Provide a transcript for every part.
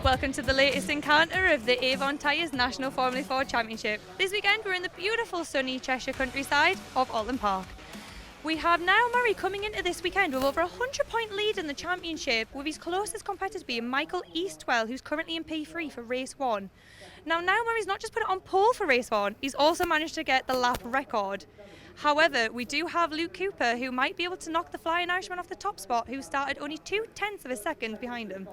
Welcome to the latest encounter of the Avon Tyres National Formula 4 Championship. This weekend we're in the beautiful sunny Cheshire countryside of Oulton Park. We have Niall Murray coming into this weekend with over a 100-point lead in the championship, with his closest competitor being Michael Eastwell, who's currently in P3 for race 1. Now Niall Murray's not just put it on pole for race 1, he's also managed to get the lap record. However, we do have Luke Cooper, who might be able to knock the Flying Irishman off the top spot, who started only 0.2 of a second behind him.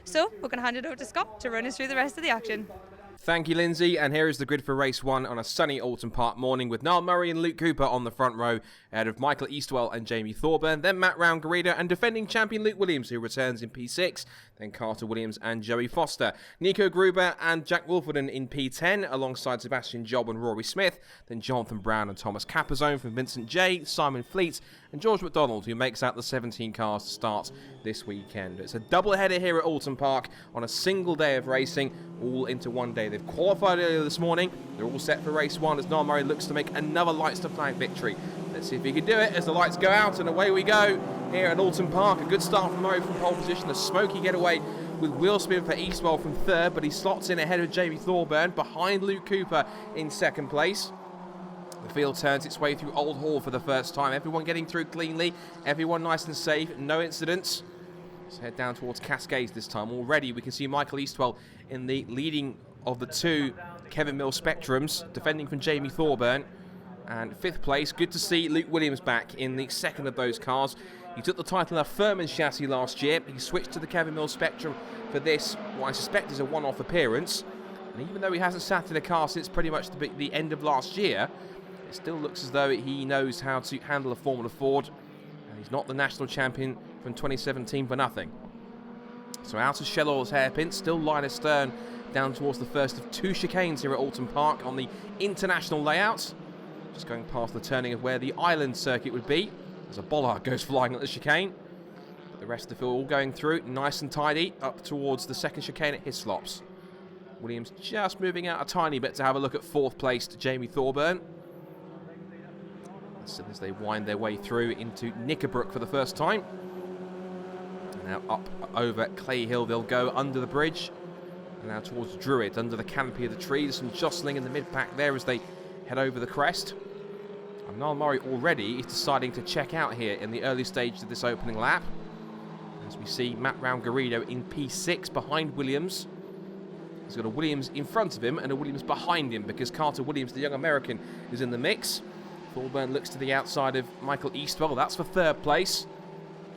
So we're going to hand it over to Scott to run us through the rest of the action. Thank you, Lyndsay, and here is the grid for race 1 on a sunny Oulton Park morning with Niall Murray and Luke Cooper on the front row ahead of Michael Eastwell and Jamie Thorburn, then Matt Round-Garrido and defending champion Luke Williams, who returns in P6, then Carter Williams and Joey Foster. Nico Gruber and Jack Wolfenden in P10 alongside Sebastian Job and Rory Smith, then Jonathan Brown and Thomas Capazone from Vincent J, Simon Fleet and George McDonald, who makes out the 17 cars to start this weekend. It's a double-header here at Oulton Park on a single day of racing, all into one day. They've qualified earlier this morning. They're all set for race 1 as Niall Murray looks to make another lights to flag victory. Let's see if he can do it as the lights go out and away we go here at Oulton Park. A good start from Murray from pole position. A smoky getaway with wheel spin for Eastwell from third, but he slots in ahead of Jamie Thorburn behind Luke Cooper in second place. The field turns its way through Old Hall for the first time. Everyone getting through cleanly, everyone nice and safe, no incidents. Let's head down towards Cascades this time. Already we can see Michael Eastwell in the leading of the two Kevin Mills Spectrums, defending from Jamie Thorburn. And fifth place, good to see Luke Williams back in the second of those cars. He took the title of Furman chassis last year. He switched to the Kevin Mills Spectrum for this, what I suspect is a one-off appearance. And even though he hasn't sat in a car since pretty much the end of last year, it still looks as though he knows how to handle a Formula Ford. And he's not the national champion from 2017 for nothing. So out of Shell Oil's hairpin, still line astern down towards the first of two chicanes here at Oulton Park on the international layout. Just going past the turning of where the island circuit would be as a bollard goes flying at the chicane. But the rest of the field all going through nice and tidy up towards the second chicane at Hislops. Williams just moving out a tiny bit to have a look at fourth place to Jamie Thorburn. As they wind their way through into Knickerbrook for the first time. Now up over Clay Hill they'll go under the bridge. And now towards Druid under the canopy of the trees. Some jostling in the mid-pack there as they head over the crest. And Niall Murray already is deciding to check out here in the early stage of this opening lap. As we see Matt Round-Garrido in P6 behind Williams. He's got a Williams in front of him and a Williams behind him because Carter Williams, the young American, is in the mix. Thorburn looks to the outside of Michael Eastwell. That's for third place.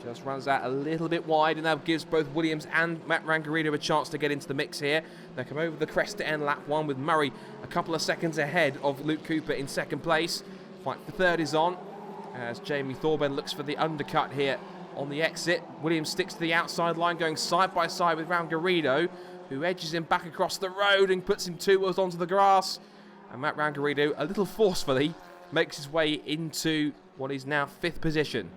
Just runs out a little bit wide, and that gives both Williams and Matt Round-Garrido a chance to get into the mix here. They come over the crest to end lap 1 with Murray a couple of seconds ahead of Luke Cooper in second place. Fight for third is on as Jamie Thorburn looks for the undercut here on the exit. Williams sticks to the outside line, going side by side with Round-Garrido, who edges him back across the road and puts him two wheels onto the grass. And Matt Round-Garrido, a little forcefully, makes his way into what is now fifth position.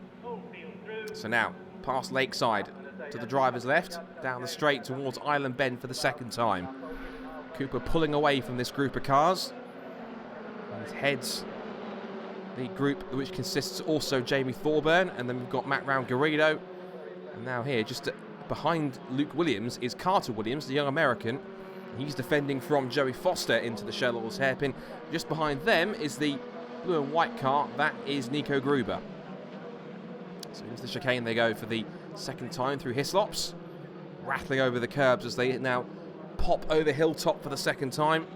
So now, past Lakeside to the driver's left, down the straight towards Island Bend for the second time. Cooper pulling away from this group of cars. And heads the group which consists also Jamie Thorburn, and then we've got Matt Round-Garrido. And now here, just behind Luke Williams, is Carter Williams, the young American. He's defending from Joey Foster into the Shell Oil's hairpin. Just behind them is the blue and white car, that is Nico Gruber. So into the chicane they go for the second time through Hislops, rattling over the curbs as they now pop over Hilltop for the second time.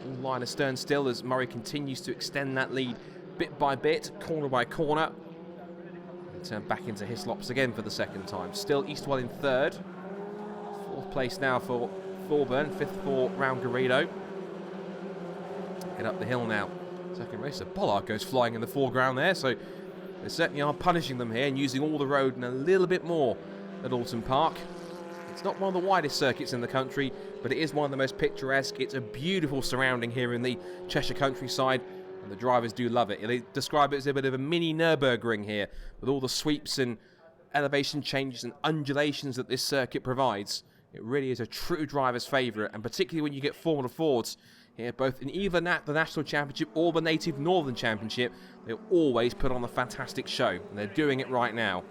All line astern still as Murray continues to extend that lead bit by bit, corner by corner. And turn back into Hislops again for the second time. Still Eastwell in third. Fourth place now for Thorburn, fifth for Round-Garrido. Head up the hill now. Second race, a bollard goes flying in the foreground there, so they certainly are punishing them here and using all the road and a little bit more at Oulton Park. It's not one of the widest circuits in the country, but it is one of the most picturesque. It's a beautiful surrounding here in the Cheshire countryside, and the drivers do love it. They describe it as a bit of a mini Nürburgring here, with all the sweeps and elevation changes and undulations that this circuit provides. It really is a true driver's favourite, and particularly when you get Formula Fords here, both in either the National Championship or the Native Northern Championship, they'll always put on a fantastic show, and they're doing it right now.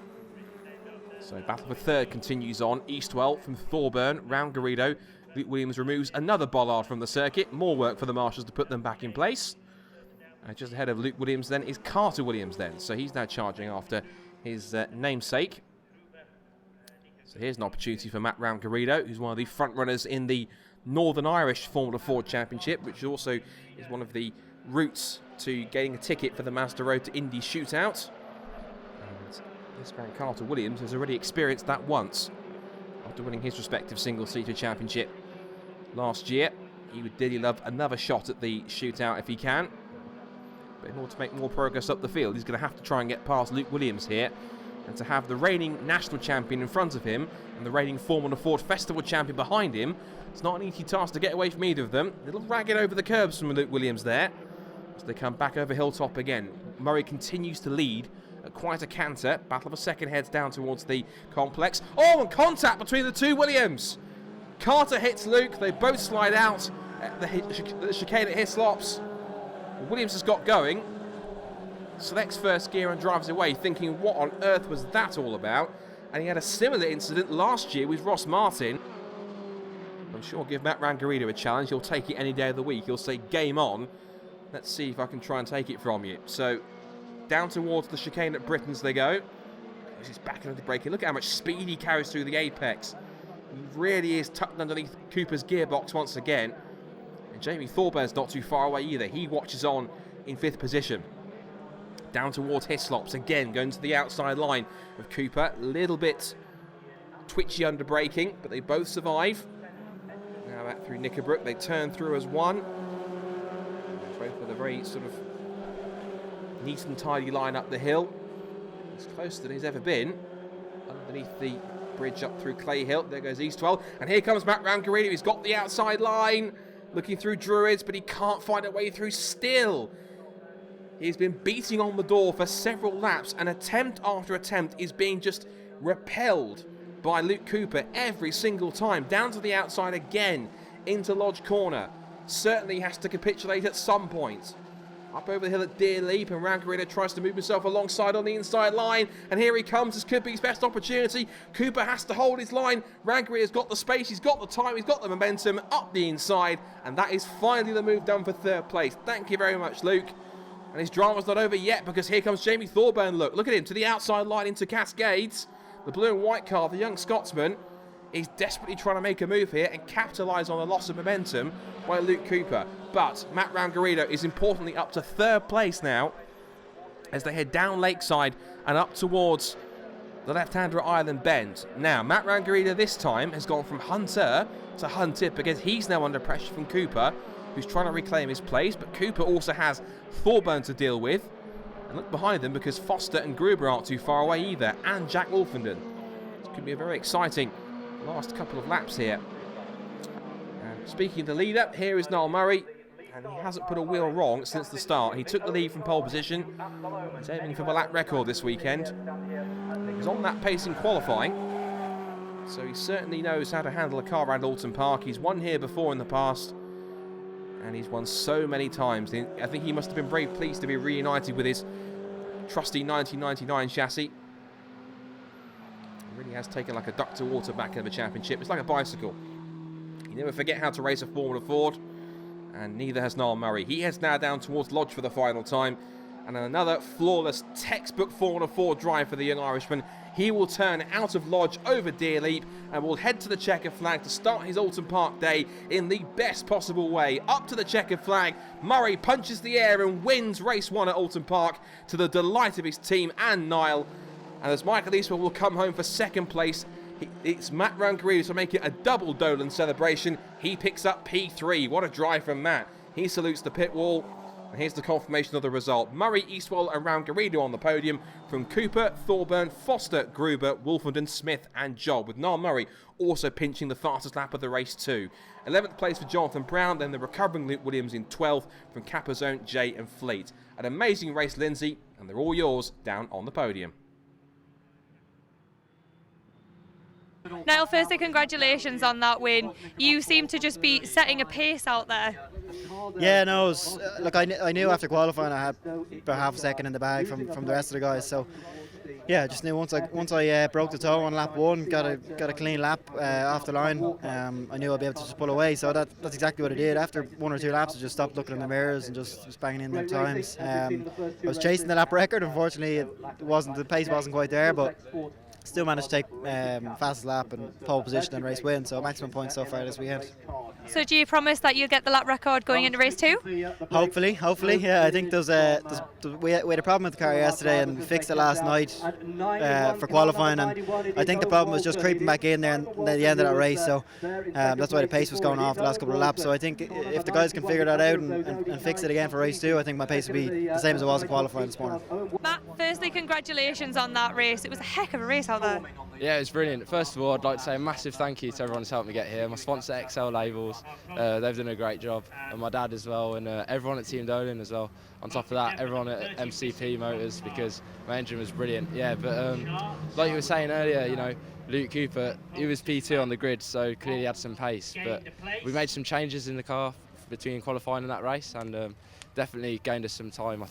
So battle for third continues on. Eastwell from Thorburn, round Garrido. Luke Williams removes another bollard from the circuit. More work for the marshals to put them back in place. Just ahead of Luke Williams then is Carter Williams then. So he's now charging after his namesake. So here's an opportunity for Matt Round Garrido, who's one of the front runners in the Northern Irish Formula Ford Championship, which also is one of the routes to getting a ticket for the Mazda Road to Indy Shootout. And this man Carter Williams has already experienced that once after winning his respective single-seater championship last year. He would dearly love another shot at the shootout if he can. But in order to make more progress up the field, he's going to have to try and get past Luke Williams here. And to have the reigning national champion in front of him and the reigning Formula Ford Festival champion behind him, it's not an easy task to get away from either of them. A little ragged over the curbs from Luke Williams there as they come back over Hilltop again. Murray continues to lead at quite a canter. Battle of a second heads down towards the complex. Oh, and contact between the two Williams. Carter hits Luke. They both slide out at the chicane at Hislops. Williams has got going. Selects first gear and drives away, thinking what on earth was that all about? And he had a similar incident last year with Ross Martin. I'm sure give Matt Rangarito a challenge. He'll take it any day of the week. He'll say game on. Let's see if I can try and take it from you. So down towards the chicane at Britain's they go. He's back into the braking. Look at how much speed he carries through the apex. He really is tucked underneath Cooper's gearbox once again. And Jamie Thorbur's not too far away either. He watches on in 5th position. Down towards Hislops again, going to the outside line of Cooper. A little bit twitchy under braking, but they both survive. Now back through Knickerbrook, they turn through as one. Both with a very sort of neat and tidy line up the hill. As close as he's ever been. Underneath the bridge up through Clay Hill, there goes Eastwell. And here comes Matt Rangarito, he's got the outside line. Looking through Druids, but he can't find a way through still. He's been beating on the door for several laps, and attempt after attempt is being just repelled by Luke Cooper every single time. Down to the outside again, into Lodge Corner. Certainly has to capitulate at some point. Up over the hill at Deer Leap, and Rangarito tries to move himself alongside on the inside line. And here he comes, this could be his best opportunity. Cooper has to hold his line. Rangarito's got the space, he's got the time, he's got the momentum up the inside. And that is finally the move done for 3rd place. Thank you very much, Luke. And his drama's not over yet, because here comes Jamie Thorburn. Look at him to the outside line into Cascades. The blue and white car, the young Scotsman, is desperately trying to make a move here and capitalise on the loss of momentum by Luke Cooper. But Matt Rangarito is importantly up to 3rd place now as they head down Lakeside and up towards the left-hander at Island Bend. Now, Matt Rangarito this time has gone from Hunter to Hunted because he's now under pressure from Cooper, who's trying to reclaim his place, but Cooper also has Thorburn to deal with. And look behind them because Foster and Gruber aren't too far away either, and Jack Wolfenden. This could be a very exciting last couple of laps here. And speaking of the leader, here is Niall Murray, and he hasn't put a wheel wrong since the start. He took the lead from pole position. He's aiming for the lap record this weekend. He was on that pace in qualifying, so he certainly knows how to handle a car around Oulton Park. He's won here before in the past, and he's won so many times. I think he must have been very pleased to be reunited with his trusty 1999 chassis. It really has taken like a duck to water back in the championship. It's like a bicycle. You never forget how to race a Formula Ford, and neither has Niall Murray. He heads now down towards Lodge for the final time, and another flawless textbook Formula Ford drive for the young Irishman. He will turn out of Lodge over Deer Leap and will head to the checkered flag to start his Oulton Park day in the best possible way. Up to the checkered flag, Murray punches the air and wins race 1 at Oulton Park to the delight of his team and Niall. And as Michael Eastwell will come home for 2nd place, it's Matt Rangarito to make it a double Dolan celebration. He picks up P3. What a drive from Matt. He salutes the pit wall. And here's the confirmation of the result. Murray, Eastwell and Rangarito on the podium from Cooper, Thorburn, Foster, Gruber, Wolfenden, Smith and Job, with Niall Murray also pinching the fastest lap of the race too. 11th place for Jonathan Brown, then the recovering Luke Williams in 12th from Capozone, Jay and Fleet. An amazing race, Lyndsay, and they're all yours down on the podium. Niall, firstly, congratulations on that win. You seem to just be setting a pace out there. Yeah, no, it was, look, I knew after qualifying I had about half a second in the bag from the rest of the guys, so Yeah, just knew once I broke the toe on lap 1, got a clean lap off the line. I knew I'd be able to just pull away, so that's exactly what I did. After 1 or 2 laps, I just stopped looking in the mirrors and just was banging in the times. I was chasing the lap record. Unfortunately, the pace wasn't quite there, but still managed to take fastest lap and pole position and race win. So maximum points so far this weekend. So do you promise that you'll get the lap record going into race 2? Hopefully. Yeah, I think we had a problem with the car yesterday, and we fixed it last night for qualifying, and I think the problem was just creeping back in there at the end of that race. So that's why the pace was going off the last couple of laps. So I think if the guys can figure that out and fix it again for race 2, I think my pace will be the same as it was in qualifying this morning. Matt, firstly, congratulations on that race. It was a heck of a race out there. Yeah, it was brilliant. First of all, I'd like to say a massive thank you to everyone who's helped me get here. My sponsor, XL Labels, they've done a great job, and my dad as well, and everyone at Team Dolan as well. On top of that, everyone at MCP Motors, because my engine was brilliant. Yeah, but like you were saying earlier, Luke Cooper, he was P2 on the grid, so clearly had some pace. But we made some changes in the car between qualifying and that race, and definitely gained us some time.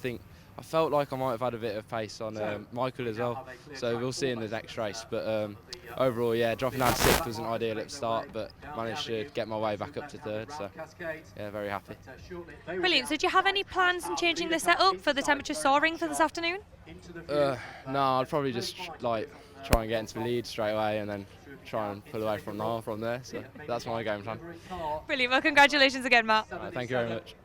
I felt like I might have had a bit of pace on Michael as well, so we'll see in the next race. But overall, yeah, dropping down 6th wasn't ideal at the start, but managed to get my way back up to 3rd, so yeah, very happy. Brilliant. So do you have any plans on changing the setup for the temperature soaring for this afternoon? No, I'd probably just try and get into the lead straight away and then try and pull away from there, so that's my game plan. Brilliant. Well, congratulations again, Matt. Thank you very much.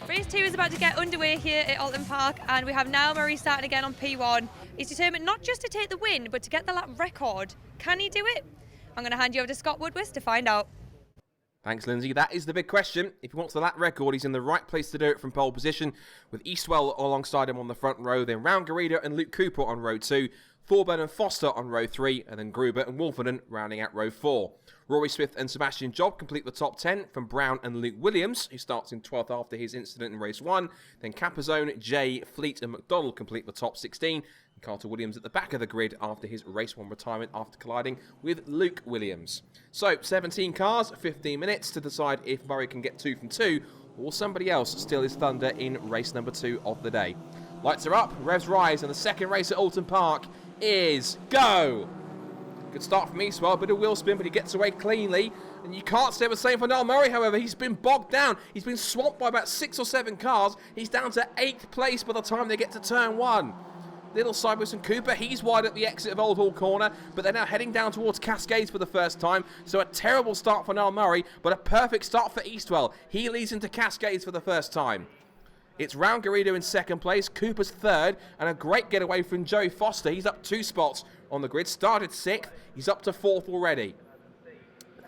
Race 2 is about to get underway here at Oulton Park, and we have Niall Murray starting again on P1. He's determined not just to take the win, but to get the lap record. Can he do it? I'm going to hand you over to Scott Woodwiss to find out. Thanks, Lyndsay. That is the big question. If he wants the lap record, he's in the right place to do it from pole position, with Eastwell alongside him on the front row, then Round Garrido and Luke Cooper on row 2, Thorburn and Foster on row 3, and then Gruber and Wolferden rounding out row 4. Rory Smith and Sebastian Job complete the top 10 from Brown and Luke Williams, who starts in 12th after his incident in race 1. Then Capazone, Jay, Fleet and McDonald complete the top 16. And Carter Williams at the back of the grid after his race 1 retirement after colliding with Luke Williams. So 17 cars, 15 minutes to decide if Murray can get 2 from 2 or somebody else steal his thunder in race number 2 of the day. Lights are up, revs rise, and the second race at Oulton Park is go! Good start from Eastwell, bit of wheel spin, but he gets away cleanly. And you can't say the same for Niall Murray, however. He's been bogged down. He's been swamped by about 6 or 7 cars. He's down to 8th place by the time they get to turn 1. Little side with Cooper. He's wide at the exit of Old Hall Corner, but they're now heading down towards Cascades for the first time. So a terrible start for Niall Murray, but a perfect start for Eastwell. He leads into Cascades for the first time. It's Round Garrido in 2nd place, Cooper's 3rd, and a great getaway from Joey Foster. He's up 2 spots on the grid, started 6th, he's up to 4th already.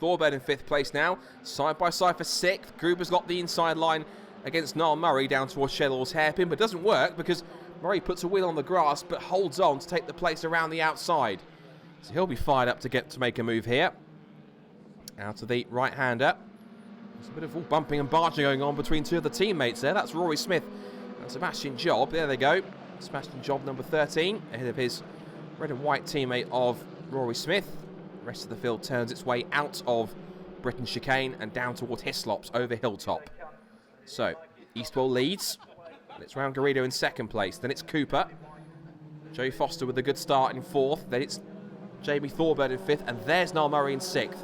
Thorburn in 5th place now, side by side for 6th. Gruber's got the inside line against Niall Murray down towards Shellall's hairpin, but doesn't work because Murray puts a wheel on the grass but holds on to take the place around the outside. So he'll be fired up to make a move here. Out to the right-hander. There's a bit of bumping and barging going on between 2 of the teammates there. That's Rory Smith and Sebastian Job. There they go. Sebastian Job, number 13, ahead of his red and white teammate of Rory Smith. The rest of the field turns its way out of Britain Chicane and down towards Hislops over Hilltop. So, Eastwell leads. It's Round Garrido in 2nd place. Then it's Cooper. Joey Foster with a good start in 4th. Then it's Jamie Thorburn in 5th. And there's Niall Murray in 6th.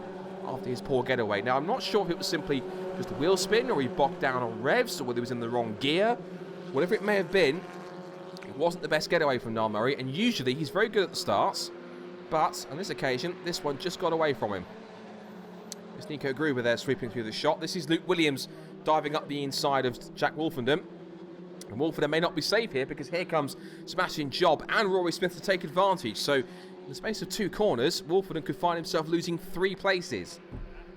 After his poor getaway. Now, I'm not sure if it was simply just a wheel spin or he bogged down on revs or whether he was in the wrong gear. Whatever it may have been, it wasn't the best getaway from Niall Murray, and usually he's very good at the starts, but on this occasion, this one just got away from him. It's Nico Gruber there sweeping through the shot. This is Luke Williams diving up the inside of Jack Wolfenden. And Wolfenden may not be safe here because here comes Sebastian Job and Rory Smith to take advantage. So in the space of 2 corners, Wolfenden could find himself losing 3 places.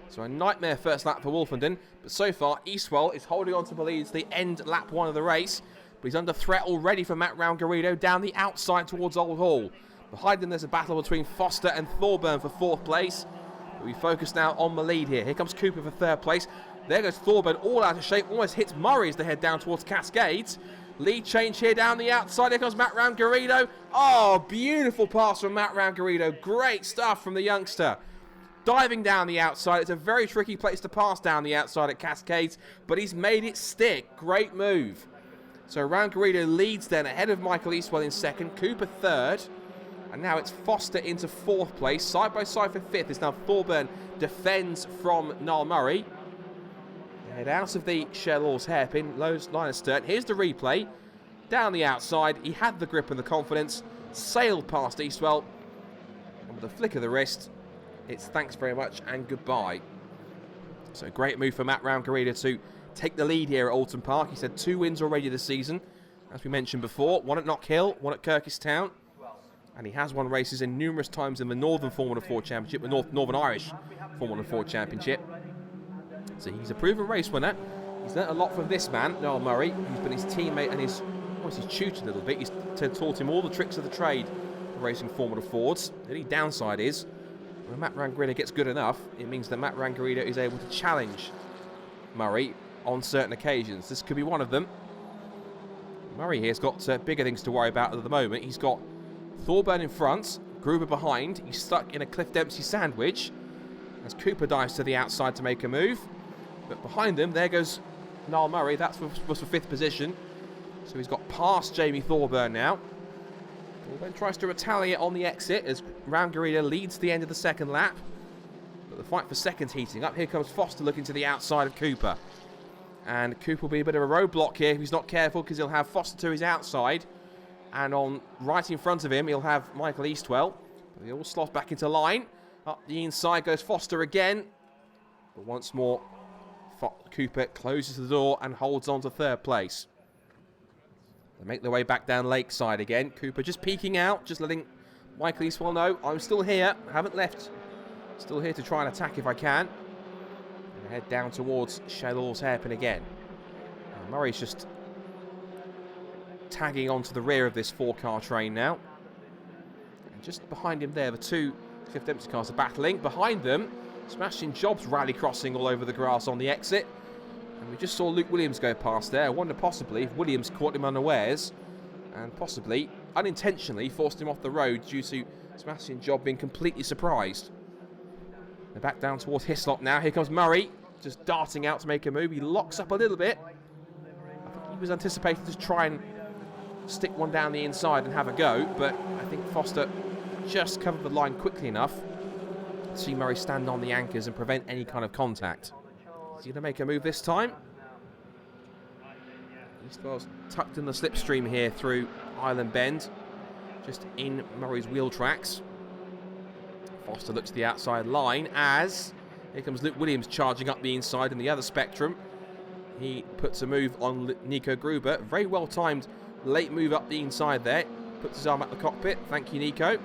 So a nightmare first lap for Wolfenden, but so far Eastwell is holding on to the lead to the end lap 1 of the race, but he's under threat already from Matt Round Garrido down the outside towards Old Hall. Behind him there's a battle between Foster and Thorburn for 4th place, but we focus now on the lead here. Here comes Cooper for 3rd place. There goes Thorburn, all out of shape, almost hits Murray as they head down towards Cascades. Lead change here down the outside. Here comes Matt Round Garrido. Oh, beautiful pass from Matt Round Garrido. Great stuff from the youngster. diving down the outside. It's a very tricky place to pass down the outside at Cascades, but he's made it stick. Great move. So Rangarito leads then ahead of Michael Eastwell in second, Cooper third, and now it's Foster into fourth place. Side by side for fifth is now Thorburn, defends from Niall Murray. They head out of the Shellall's hairpin, line of stern. Here's the replay. Down the outside, he had the grip and the confidence, sailed past Eastwell, and with a flick of the wrist, it's thanks very much and goodbye. So great move for Matt Rangarito to take the lead here at Oulton Park. He's had 2 wins already this season, as we mentioned before. One at Knockhill, one at Kirkistown. And he has won races in numerous times in the Northern Formula 4 Championship, the Northern Irish Formula 4 Championship. So he's a proven race winner. He's learnt a lot from this man, Niall Murray, who's been his teammate and his tutor a little bit. He's taught him all the tricks of the trade of racing Formula 4s. The only downside is, when Matt Rangarito gets good enough, it means that Matt Rangarito is able to challenge Murray on certain occasions. This could be one of them. Murray here's got bigger things to worry about at the moment. He's got Thorburn in front, Gruber behind. He's stuck in a Cliff Dempsey sandwich as Cooper dives to the outside to make a move. But behind them, there goes Niall Murray. That was for 5th position. So he's got past Jamie Thorburn now. Thorburn tries to retaliate on the exit as Rangarito leads the end of the second lap. But the fight for second's heating up. Here comes Foster looking to the outside of Cooper. And Cooper will be a bit of a roadblock here if he's not careful, because he'll have Foster to his outside. And on right in front of him, he'll have Michael Eastwell. They all slot back into line. Up the inside goes Foster again. But once more, Cooper closes the door and holds on to 3rd place. They make their way back down Lakeside again. Cooper just peeking out, just letting Michael Eastwell know, I'm still here, haven't left. Still here to try and attack if I can. And head down towards Shellall's hairpin again. And Murray's just tagging onto the rear of this 4-car train now. And just behind him there, the 2 Cliff Dempsey cars are battling. Behind them, Smashing Jobs rally crossing all over the grass on the exit. And we just saw Luke Williams go past there. I wonder possibly if Williams caught him unawares and possibly unintentionally forced him off the road due to Smashing Job being completely surprised. They're back down towards Hislop now. Here comes Murray, just darting out to make a move. He locks up a little bit. I think he was anticipating to try and stick one down the inside and have a go, but I think Foster just covered the line quickly enough to see Murray stand on the anchors and prevent any kind of contact. Is he going to make a move this time? Eastwell's tucked in the slipstream here through Island Bend, just in Murray's wheel tracks. Foster looks to the outside line as here comes Luke Williams charging up the inside in the other spectrum. He puts a move on Nico Gruber. Very well timed late move up the inside there. Puts his arm at the cockpit. Thank you, Nico.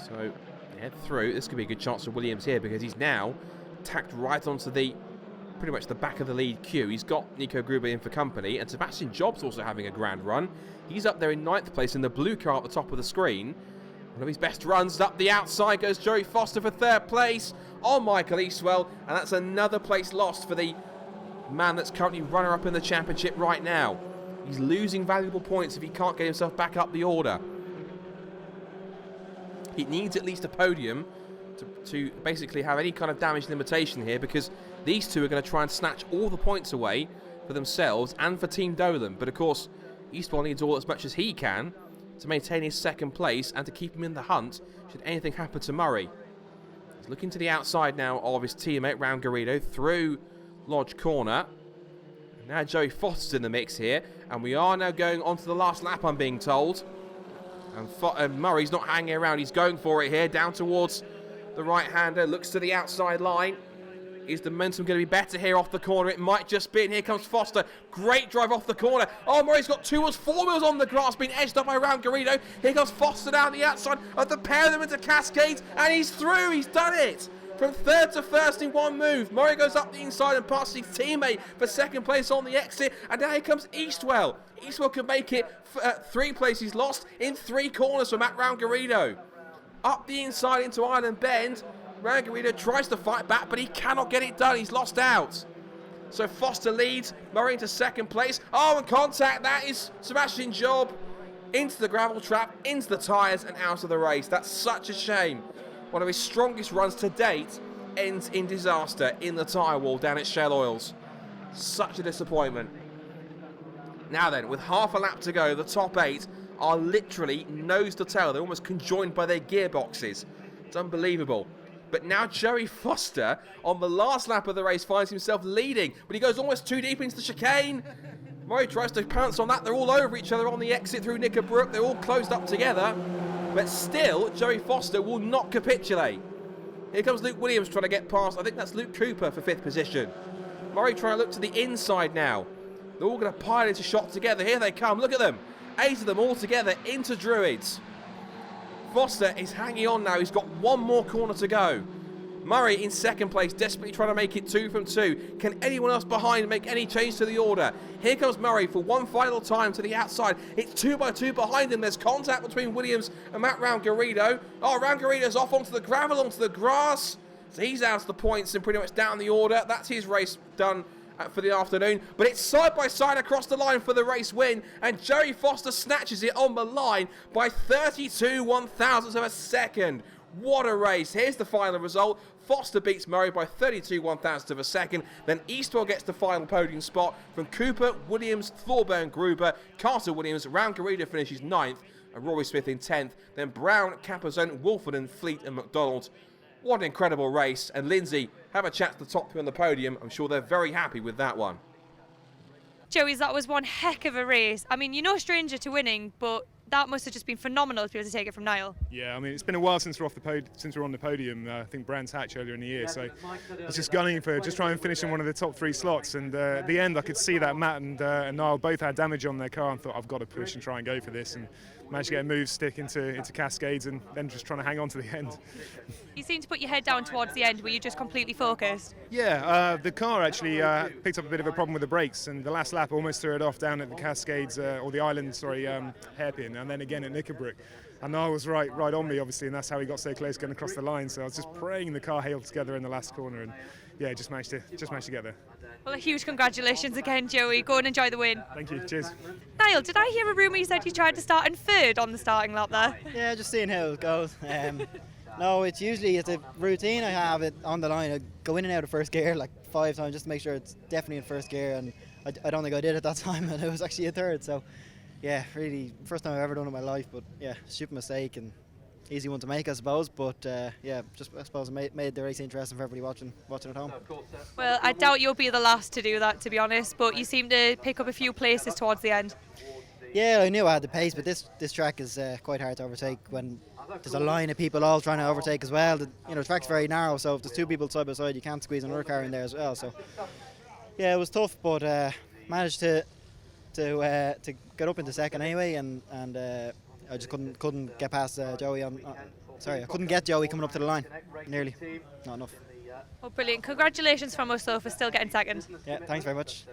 So head through. This could be a good chance for Williams here because he's now tacked right onto the pretty much the back of the lead queue. He's got Nico Gruber in for company, and Sebastian Jobs also having a grand run. He's up there in 9th place in the blue car at the top of the screen. One of his best runs. Up the outside goes Joey Foster for 3rd place on Michael Eastwell, and that's another place lost for the man that's currently runner-up in the championship right now. He's losing valuable points if he can't get himself back up the order. He needs at least a podium to basically have any kind of damage limitation here, because these two are going to try and snatch all the points away for themselves and for Team Dolan. But of course, Eastwell needs all as much as he can to maintain his 2nd place and to keep him in the hunt should anything happen to Murray. He's looking to the outside now of his teammate Rangarito through Lodge Corner. And now Joey Foster's in the mix here, and we are now going on to the last lap, I'm being told. And Murray's not hanging around, he's going for it here, down towards the right-hander, looks to the outside line. Is the momentum going to be better here off the corner? It might just be, and here comes Foster. Great drive off the corner. Oh, Murray's got 2 wheels, 4 wheels on the grass, being edged up by Rangarito. Here comes Foster down the outside of the pair of them into Cascades, and he's through, he's done it. From 3rd to 1st in one move. Murray goes up the inside and passes his teammate for 2nd place on the exit, and now here comes Eastwell. Eastwell can make it 3 places lost in 3 corners for Matt Rangarito. Up the inside into Island Bend. Rangarito tries to fight back, but he cannot get it done. He's lost out. So Foster leads, Murray into 2nd place. Oh, and contact, that is Sebastian Job into the gravel trap, into the tyres and out of the race. That's such a shame. one of his strongest runs to date, ends in disaster in the tyre wall down at Shell Oils. Such a disappointment. Now then, with half a lap to go, the top 8 are literally nose to tail. They're almost conjoined by their gearboxes. It's unbelievable. But now Joey Foster, on the last lap of the race, finds himself leading, but he goes almost too deep into the chicane. Murray tries to pounce on that. They're all over each other on the exit through Knickerbrook. They're all closed up together. But still, Joey Foster will not capitulate. Here comes Luke Williams trying to get past. I think that's Luke Cooper for 5th position. Murray trying to look to the inside now. They're all going to pile into shot together. Here they come. Look at them. 8 of them all together into Druids. Foster is hanging on now. He's got one more corner to go. Murray in 2nd place, desperately trying to make it 2 from 2. Can anyone else behind make any change to the order? Here comes Murray for one final time to the outside. It's 2 by 2 behind him. There's contact between Williams and Matt Round-Garrido. Oh, Round-Garrido's off onto the gravel, onto the grass. So he's out of the points and pretty much down the order. That's his race done for the afternoon. But it's side by side across the line for the race win. And Joey Foster snatches it on the line by 32 1,000ths of a second. What a race. Here's the final result. Foster beats Murray by 32 1,000ths of a second. Then Eastwell gets the final podium spot from Cooper, Williams, Thorburn, Gruber, Carter Williams. Round-Garrido finishes 9th and Rory Smith in 10th. Then Brown, Capozone, Wolfenden, Fleet and McDonald. What an incredible race. And Lyndsay, have a chat to the top 3 on the podium. I'm sure they're very happy with that one. Joey's, that was one heck of a race. I mean, you're no stranger to winning, but that must have just been phenomenal to be able to take it from Niall. Yeah, I mean, it's been a while since we're on the podium. I think Brands Hatch earlier in the year, so I was just gunning for just trying to finish in one of the top 3 slots. And at the end, I could see that Matt and Niall both had damage on their car, and thought I've got to push and try and go for this. And managed to get a move stick into Cascades, and then just trying to hang on to the end. You seemed to put your head down towards the end. Were you just completely focused? Yeah, the car actually picked up a bit of a problem with the brakes, and the last lap almost threw it off down at the Cascades, or the island, hairpin, and then again at Knickerbrook. And Niall was right on me, obviously, and that's how he got so close going across the line. So I was just praying the car held together in the last corner, and yeah, just managed to get there. Well, a huge congratulations again, Joey. Go and enjoy the win. Thank you. Cheers. Niall, did I hear a rumour you said you tried to start in 3rd on the starting lap there? Yeah, just seeing how it goes. No, it's a routine I have it on the line. I go in and out of 1st gear like 5 times just to make sure it's definitely in 1st gear, and I don't think I did at that time, and it was actually a 3rd. So yeah, really first time I've ever done it in my life, but yeah, stupid mistake and easy one to make, I suppose. But yeah, just I suppose it made the race interesting for everybody watching at home. Well, I doubt you'll be the last to do that, to be honest, but you seem to pick up a few places towards the end. Yeah, I knew I had the pace, but this track is quite hard to overtake when there's a line of people all trying to overtake as well. The track's very narrow, so if there's 2 people side by side, you can't squeeze another car in there as well. So yeah, it was tough, but managed to get up into 2nd anyway, and I just couldn't get past Joey I couldn't get Joey coming up to the line. Nearly. Not enough. Well, brilliant. Congratulations from us, though, for still getting 2nd. Yeah, thanks very much.